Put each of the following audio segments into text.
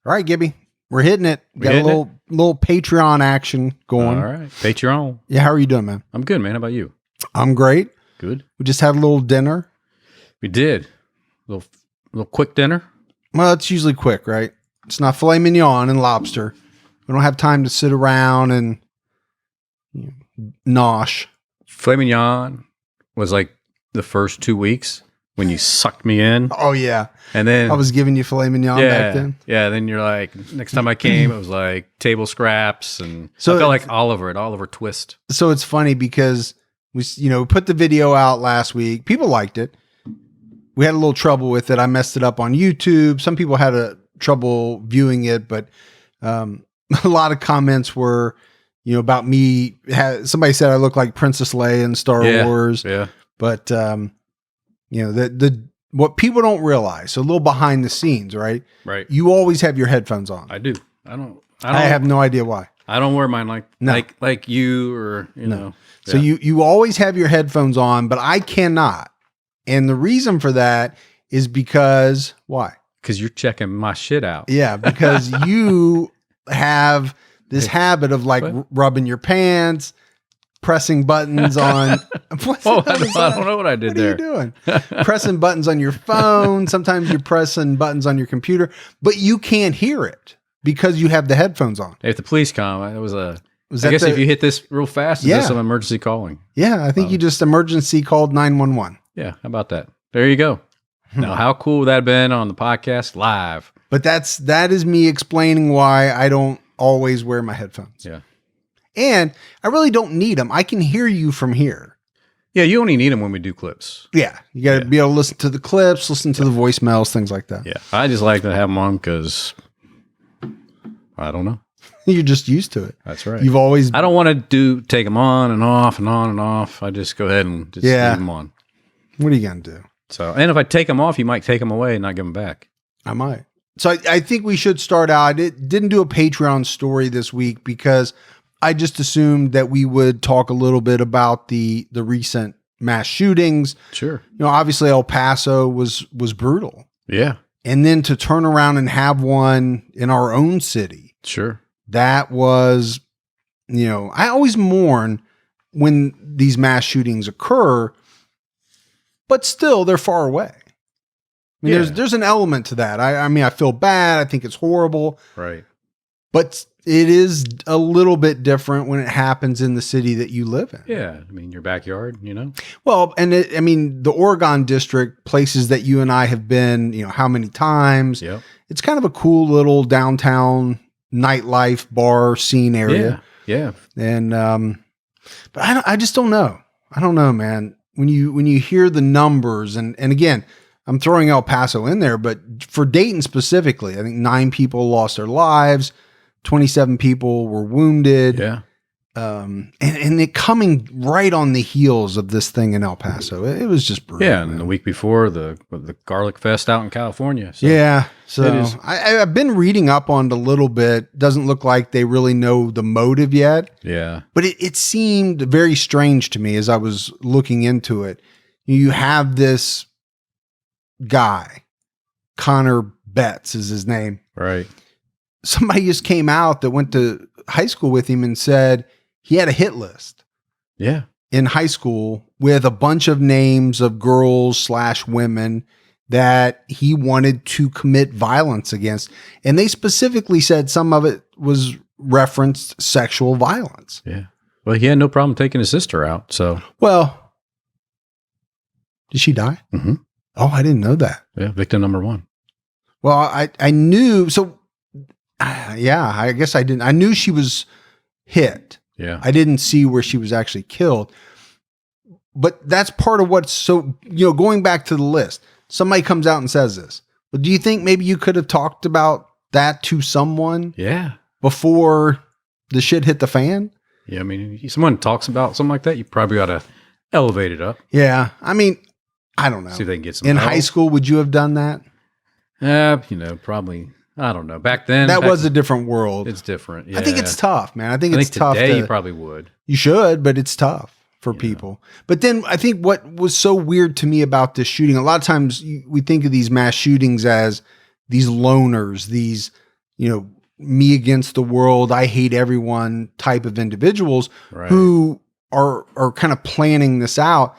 All right, Gibby, we're hitting it. Got a little Patreon action going. All right, Patreon. Yeah, how are you doing, man? I'm good, man. How about you? I'm great. Good. We just had a little dinner. We did little quick dinner. Well, it's usually quick, right? It's not filet mignon and lobster. We don't have time to sit around and nosh. Filet mignon was like the first 2 weeks when you sucked me in. Oh yeah, and then I was giving you filet mignon back then. Yeah, then you're like, next time I came, it was like table scraps, and so I felt like Oliver Twist. So it's funny because we put the video out last week. People liked it. We had a little trouble with it. I messed it up on YouTube. Some people had trouble viewing it, but a lot of comments were, about me. Somebody said I look like Princess Leia in Star Wars. Yeah. But what people don't realize, so a little behind the scenes, right? Right. You always have your headphones on. I do. I have no idea why. I don't wear mine like you or know. So you always have your headphones on, but I cannot. And the reason for that is because why? Because you're checking my shit out. Yeah, because you have this habit of rubbing your pants, pressing buttons on. I don't know what I did there. What are you doing? Pressing buttons on your phone. Sometimes you're pressing buttons on your computer, but you can't hear it because you have the headphones on. If the police come, I guess if you hit this real fast, it's some emergency calling. Yeah, I think you just emergency called 911. Yeah, how about that? There you go. Now, how cool would that have been on the podcast live? But that is me explaining why I don't always wear my headphones. Yeah. And I really don't need them. I can hear you from here. Yeah, you only need them when we do clips. Yeah. You got to be able to listen to the clips, listen to the voicemails, things like that. Yeah. I just like to have them on because I don't know. You're just used to it. That's right. You've always... I don't want to take them on and off and on and off. I just go ahead and just leave them on. What are you going to do? So, and if I take them off, you might take them away and not give them back. I might. So I think we should start out. I didn't do a Patreon story this week because I just assumed that we would talk a little bit about the recent mass shootings. Sure. Obviously El Paso was brutal. Yeah. And then to turn around and have one in our own city. Sure. That was, I always mourn when these mass shootings occur, but still they're far away. I mean, there's an element to that. I mean, I feel bad. I think it's horrible. Right. But it is a little bit different when it happens in the city that you live in. Yeah. I mean, your backyard, Well, and the Oregon district, places that you and I have been, how many times. Yeah. It's kind of a cool little downtown nightlife bar scene area. Yeah. And, but I just don't know. I don't know, man. When you hear the numbers and again, I'm throwing El Paso in there, but for Dayton specifically, I think 9 people lost their lives, 27 people were wounded. Yeah. And it coming right on the heels of this thing in El Paso. It was just brutal. Yeah. And the week before the Garlic Fest out in California. So yeah. So I've been reading up on it a little bit. Doesn't look like they really know the motive yet. Yeah. But it seemed very strange to me as I was looking into it. You have this guy, Connor Betts is his name. Right. Somebody just came out that went to high school with him and said he had a hit list. Yeah. In high school with a bunch of names of girls/women that he wanted to commit violence against. And they specifically said some of it was referenced sexual violence. Yeah. Well, he had no problem taking his sister out. So, well, did she die? Mm-hmm. Oh, I didn't know that. Yeah. Victim number 1. Well, I knew. So, yeah, I guess I didn't. I knew she was hit. Yeah. I didn't see where she was actually killed. But that's part of what's so, going back to the list, somebody comes out and says this. But do you think maybe you could have talked about that to someone? Yeah. Before the shit hit the fan? Yeah. I mean, if someone talks about something like that, you probably ought to elevate it up. Yeah. I mean, I don't know. See if they can get some in help. high school, would you have done that? Probably. I don't know. Back then, that was a different world. It's different. Yeah. I think it's tough, man. I think it's tough. Today, you probably would. You should, but it's tough for people. But then I think what was so weird to me about this shooting, a lot of times we think of these mass shootings as these loners, these me against the world, I hate everyone type of individuals who are kind of planning this out.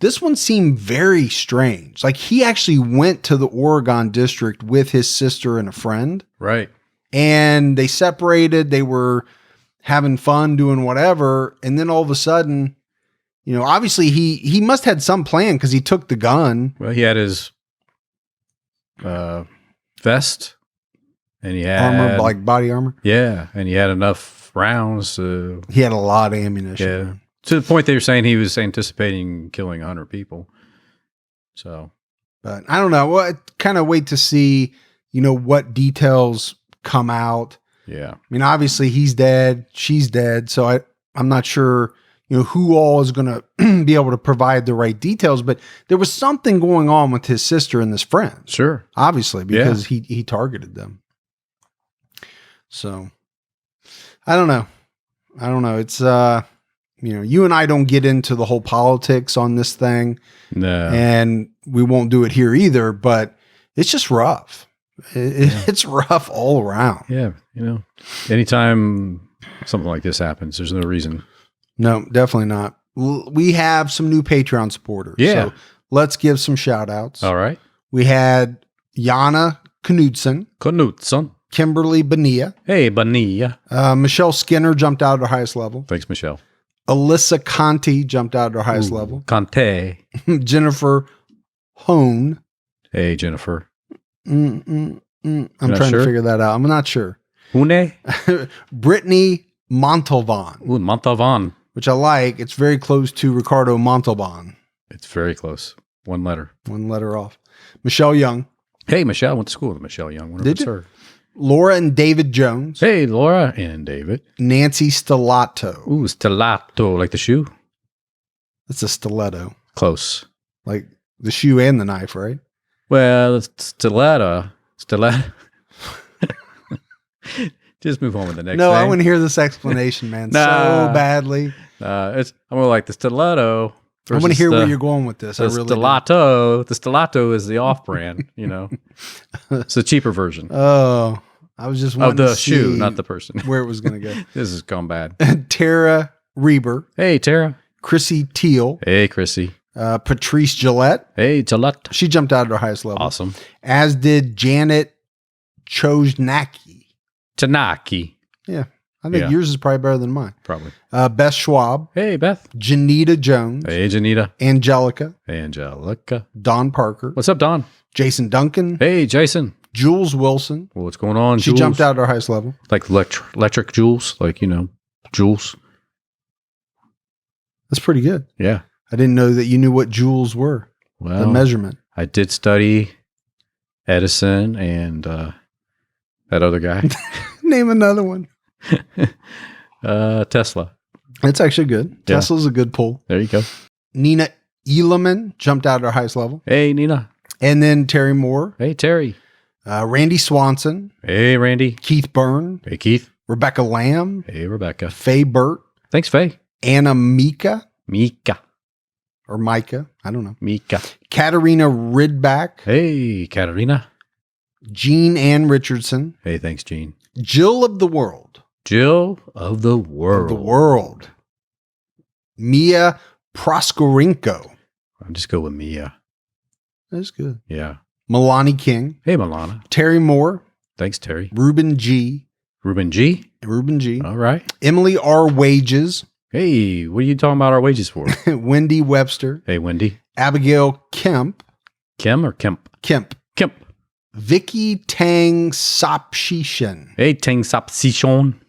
This one seemed very strange. Like he actually went to the Oregon district with his sister and a friend. Right. And they separated. They were having fun, doing whatever. And then all of a sudden, obviously he must have had some plan because he took the gun. Well, he had his vest and he had armor, like body armor. Yeah. And he had enough rounds. He had a lot of ammunition. Yeah. To the point they were saying he was anticipating killing 100 people. So, but I don't know. Well, kind of wait to see, what details come out. Yeah. I mean, obviously he's dead. She's dead. So I'm not sure, who all is going to be able to provide the right details, but there was something going on with his sister and this friend. Sure. Obviously, because he targeted them. So I don't know. It's, you and I don't get into the whole politics on this thing. No. And we won't do it here either, but it's just rough. It's rough all around. Yeah. Anytime something like this happens, there's no reason. No, definitely not. We have some new Patreon supporters. Yeah. So let's give some shout outs. All right. We had Jana Knudsen, Kimberly Bonilla. Hey, Bonilla. Michelle Skinner jumped out at her highest level. Thanks, Michelle. Alyssa Conti jumped out at her highest level. Conte. Jennifer Hone. Hey, Jennifer. I'm trying to figure that out. I'm not sure. Hune? Brittany Montalban. Ooh, Montalban. Which I like. It's very close to Ricardo Montalban. It's very close. One letter. One letter off. Michelle Young. Hey, Michelle. I went to school with Michelle Young. Did you? Her. Laura and David Jones. Hey, Laura and David. Nancy Stellato. Ooh, stiletto, like the shoe? It's a stiletto. Close. Like the shoe and the knife, right? Well, stiletto. Just move on with the next thing. I want to hear this explanation, man. So badly. I'm more like the stiletto. I want to hear where you're going with this. The stiletto is the off-brand, It's a cheaper version. Oh, I was just wanting the to see shoe, not the person. Where it was going to go. This has gone bad. Tara Reber. Hey, Tara. Chrissy Teal. Hey, Chrissy. Patrice Gillette. Hey, Gillette. She jumped out at her highest level. Awesome. As did Janet Chojnacki. Tanaki. Yeah. I think yours is probably better than mine. Probably. Beth Schwab. Hey, Beth. Janita Jones. Hey, Janita. Angelica. Hey, Angelica. Don Parker. What's up, Don? Jason Duncan. Hey, Jason. Jules Wilson. Well, what's going on, She Jules? jumped out at her highest level. Like electric Jules? Like, Jules. That's pretty good. Yeah. I didn't know that you knew what joules were. Well, the measurement. I did study Edison and that other guy. Name another one. Tesla. That's actually good. Yeah. Tesla's a good pull. There you go. Nina Eeleman jumped out at her highest level. Hey, Nina. And then Terry Moore. Hey, Terry. Randy Swanson. Hey, Randy. Keith Byrne. Hey, Keith. Rebecca Lamb. Hey, Rebecca. Faye Burt. Thanks, Faye. Anna Mika. Mika. Or Micah. I don't know. Mika. Katarina Ridback. Hey, Katarina. Jean Ann Richardson. Hey, thanks, Jean. Jill of the World. Jill of the World. Of the World. Mia Proskorenko. I'll just go with Mia. That's good. Yeah. Milani King. Hey, Milana. Terry Moore. Thanks, Terry. Ruben G. Ruben G? Ruben G. All right. Emily R. Wages. Hey, what are you talking about our wages for? Wendy Webster. Hey, Wendy. Abigail Kemp. Kim or Kemp? Kemp. Kemp. Vicky Tang Sapshishan. Hey, Tang Sapsishon.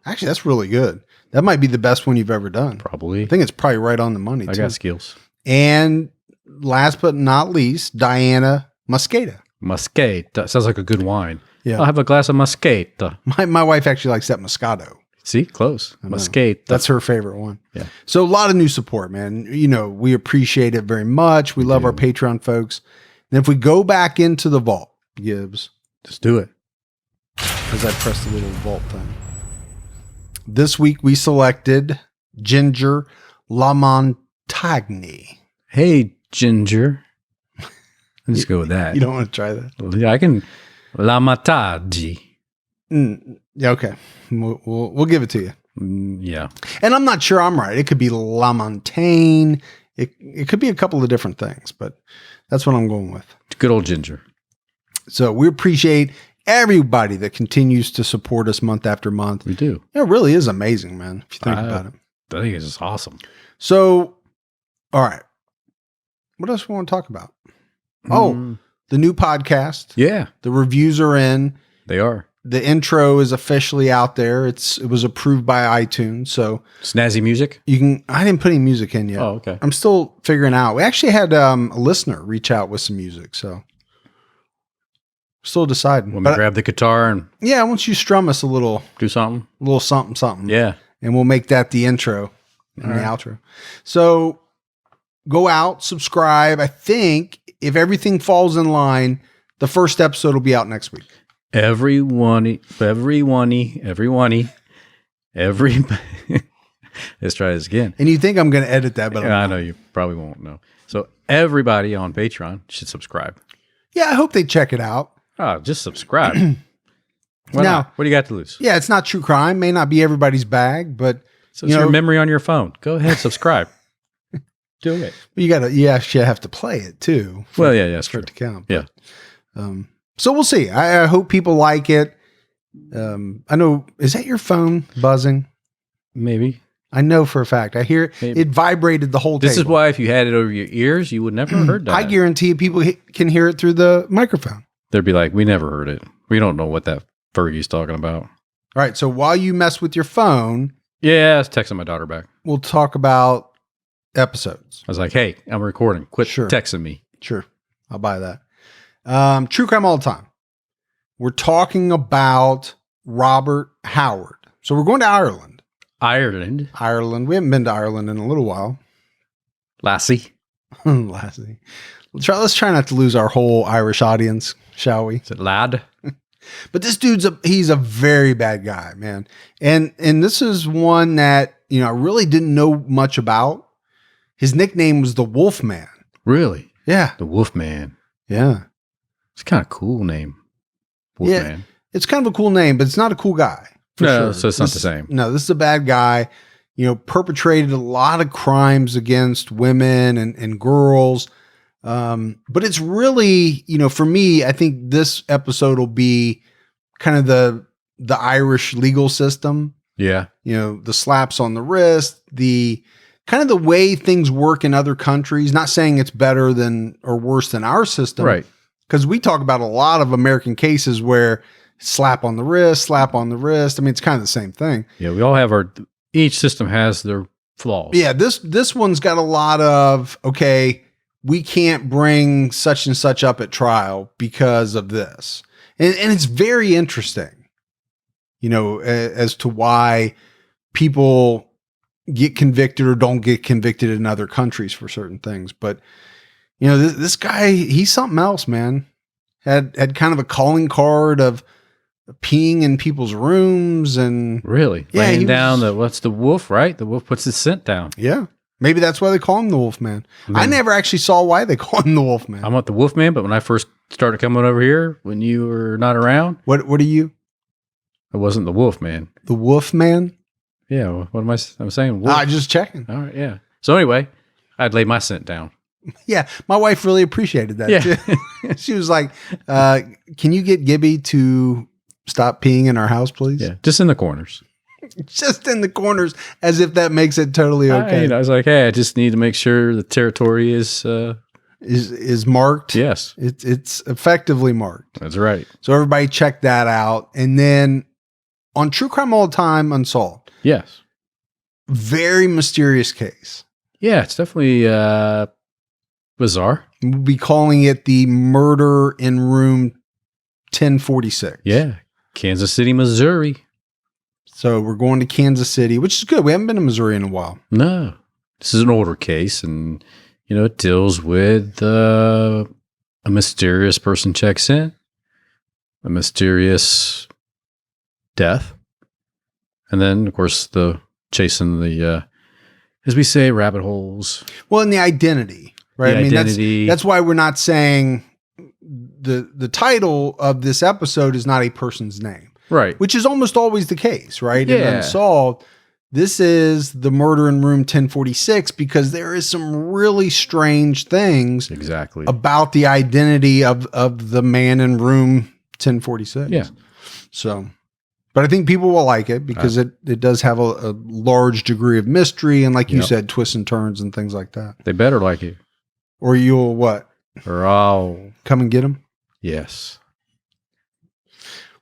Actually, that's really good. That might be the best one you've ever done. Probably. I think it's probably right on the money, I got skills. And last but not least, Diana Mosqueda. Muscat. That sounds like a good wine. Yeah. I'll have a glass of Muscat. My wife actually likes that Moscato. See, close. Muscat. That's her favorite one. Yeah. So a lot of new support, man. We appreciate it very much. We love our Patreon folks. And if we go back into the vault, Gibbs. Just do it. As I press the little vault thing. This week we selected Ginger Lamontagne. Hey, Ginger. Let's go with that. You don't want to try that? Yeah, I can. La Mataggi. Yeah, okay. We'll give it to you. Yeah. And I'm not sure I'm right. It could be La Montagne. It could be a couple of different things, but that's what I'm going with. Good old Ginger. So we appreciate everybody that continues to support us month after month. We do. It really is amazing, man, if you think about it. I think it's just awesome. So, all right. What else we want to talk about? Oh, the new podcast. Yeah. The reviews are in. They are. The intro is officially out there. It was approved by iTunes. So snazzy music. You can. I didn't put any music in yet. Oh, okay. I'm still figuring out. We actually had a listener reach out with some music, so still deciding. Want me to grab the guitar and yeah, once you strum us a little something. Yeah, and we'll make that the intro and the outro. So go out, subscribe. I think if everything falls in line, the first episode will be out next week. Everybody. Let's try this again. And you think I'm going to edit that, but I know you probably won't know. So everybody on Patreon should subscribe. Yeah, I hope they check it out. Oh, just subscribe. Now, what do you got to lose? Yeah, it's not true crime. May not be everybody's bag, but so it's your memory on your phone. Go ahead, subscribe. Do it. You actually have to play it too. Yeah, that's for it to count. But, yeah. So we'll see. I hope people like it. I know. Is that your phone buzzing? Maybe. I know for a fact. I hear it vibrated the whole time. This is why if you had it over your ears, you would never have heard that. I guarantee people can hear it through the microphone. They'd be like, we never heard it. We don't know what that Fergie's talking about. All right. So while you mess with your phone. Yeah, I was texting my daughter back. We'll talk about episodes. I was like, hey, I'm recording. Quit texting me. Sure. I'll buy that. True crime all the time. We're talking about Robert Howard. So we're going to Ireland. Ireland. We haven't been to Ireland in a little while. Lassie. Let's try not to lose our whole Irish audience, shall we? Is it lad? But this dude's he's a very bad guy, man. And this is one that, I really didn't know much about. His nickname was the Wolfman. Really? Yeah. The Wolfman. Yeah. It's kind of a cool name. Wolfman. Yeah, it's kind of a cool name, but it's not a cool guy. No, so it's not the same. No, this is a bad guy, perpetrated a lot of crimes against women and girls. But it's really, for me, I think this episode will be kind of the Irish legal system. Yeah. The slaps on the wrist, the kind of the way things work in other countries, not saying it's better than or worse than our system. Right. Because we talk about a lot of American cases where slap on the wrist. I mean, it's kind of the same thing. Yeah, we all have each system has their flaws. Yeah, this one's got a lot of, okay, we can't bring such and such up at trial because of this. And it's very interesting, as to why people get convicted or don't get convicted in other countries for certain things. But this guy, he's something else, man. Had kind of a calling card of peeing in people's rooms and really laying down what's the wolf, right? The wolf puts his scent down. Yeah. Maybe that's why they call him the Wolfman. I never actually saw why they call him the Wolfman. I'm not the Wolfman, but when I first started coming over here, when you were not around. What are you? I wasn't the Wolfman. The Wolfman? Yeah. What am I? I'm saying wolf. Just checking. All right. Yeah. So anyway, I'd lay my scent down. Yeah, my wife really appreciated that. Yeah. She was like, can you get Gibby to stop peeing in our house, please? Yeah, just in the corners. Just in the corners, as if that makes it totally okay. I was like, hey, I just need to make sure the territory is marked. Yes. It's effectively marked. That's right. So everybody check that out. And then on True Crime All the Time Unsolved. Yes. Very mysterious case. Yeah, it's definitely bizarre. We'll be calling it the murder in room 1046. Yeah. Kansas City, Missouri. So we're going to Kansas City, which is good. We haven't been to Missouri in a while. No. This is an older case, and, it deals with a mysterious person checks in, a mysterious death, and then, of course, chasing the, as we say, rabbit holes. Well, and the identity, right? Identity. That's why we're not saying the title of this episode is not a person's name. Right. which is almost always the case, right? In Yeah. Unsolved, this is the murder in room 1046 because there is some really strange things Exactly. about the identity of the man in room 1046. Yeah. So, but I think people will like it because it does have a large degree of mystery and, like you Yep. said, twists and turns and things like that. They better like it. Or you'll what? Or I'll. Come and get them? Yes.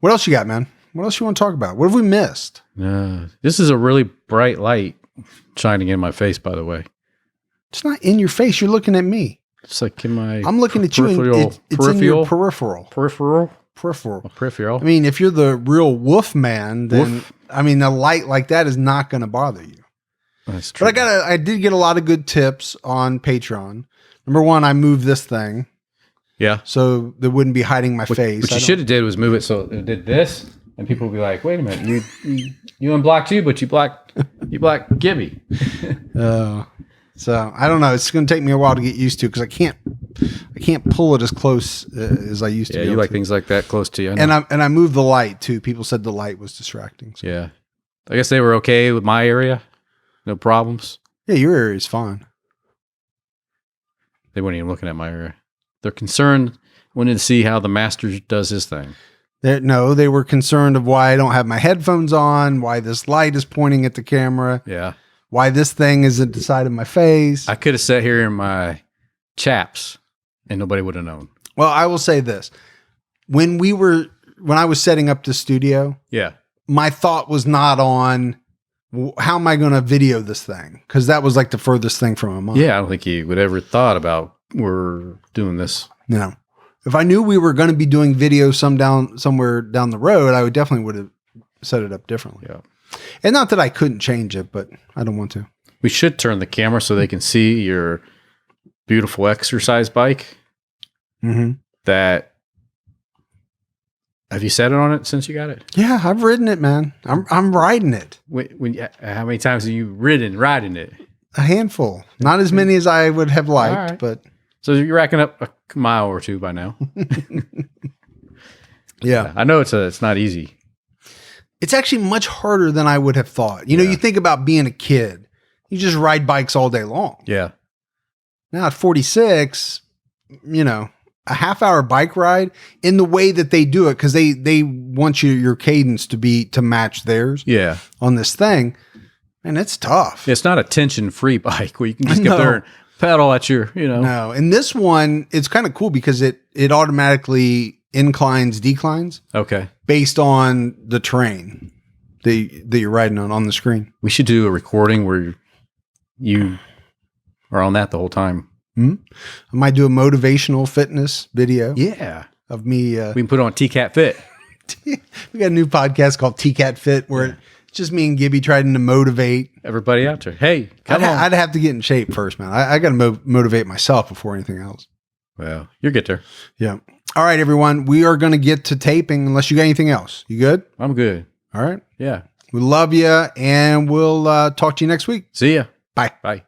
What else you got, man? What else you want to talk about? What have we missed? This is a really bright light shining in my face, by the way. It's not in your face. You're looking at me. It's like in my. I'm looking at you. And it's in your peripheral. Peripheral. I mean, if you're the real wolf man, then I mean, a light like that is not going to bother you. That's true. But I did get a lot of good tips on Patreon. Number one, I moved this thing Yeah. so that wouldn't be hiding my face. What you should have did was move it so it did this, and people would be like, "Wait a minute, you unblocked you, but you blocked Gibby." So I don't know. It's going to take me a while to get used to because I can't pull it as close as I used to. Yeah, be you able like to. things like that close to you. I know. And I moved the light too. People said the light was distracting. So. Yeah, I guess they were okay with my area. No problems. Yeah, your area is fine. They weren't even looking at my area. They're concerned, wanted to see how the master does his thing. No, they were concerned of why I don't have my headphones on, why this light is pointing at the camera, Yeah, why this thing is at the side of my face. I could have sat here in my chaps, and nobody would have known. Well, I will say this. When I was setting up the studio, Yeah, my thought was not on how am I going to video this thing? Because that was like the furthest thing from my mind. yeah. I don't think he would ever thought about we're doing this. No. If I knew we were going to be doing video somewhere down the road, I would definitely would have set it up differently. Yeah. And not that I couldn't change it, but I don't want to. We should turn the camera so they can see your beautiful exercise bike. Mm-hmm. That have you sat on it since you got it? Yeah, I've ridden it, man. I'm riding it. How many times have you riding it? A handful, not as many as I would have liked, All right. but So you're racking up a mile or two by now. yeah, I know it's not easy. it's actually much harder than I would have thought. You know, Yeah. you think about being a kid, you just ride bikes all day long. Yeah, Now at 46, you know, a half-hour bike ride in the way that they do it, because they want your cadence to match theirs yeah. on this thing, and it's tough. It's not a tension-free bike where you can just No. get there and pedal at your, No, and this one, it's kind of cool because it automatically declines Okay. based on the terrain that you're riding on the screen. We should do a recording where you are on that the whole time. I might do a motivational fitness video Yeah. of me. We can put on TCAT Fit. We got a new podcast called TCAT Fit where it's just me and Gibby trying to motivate. Everybody out there. Hey, come on. I'd have to get in shape first, man. I got to motivate myself before anything else. Well, you'll get there. Yeah. All right, everyone. We are going to get to taping unless you got anything else. You good? I'm good. All right. Yeah. We love you, and we'll talk to you next week. See ya. Bye. Bye.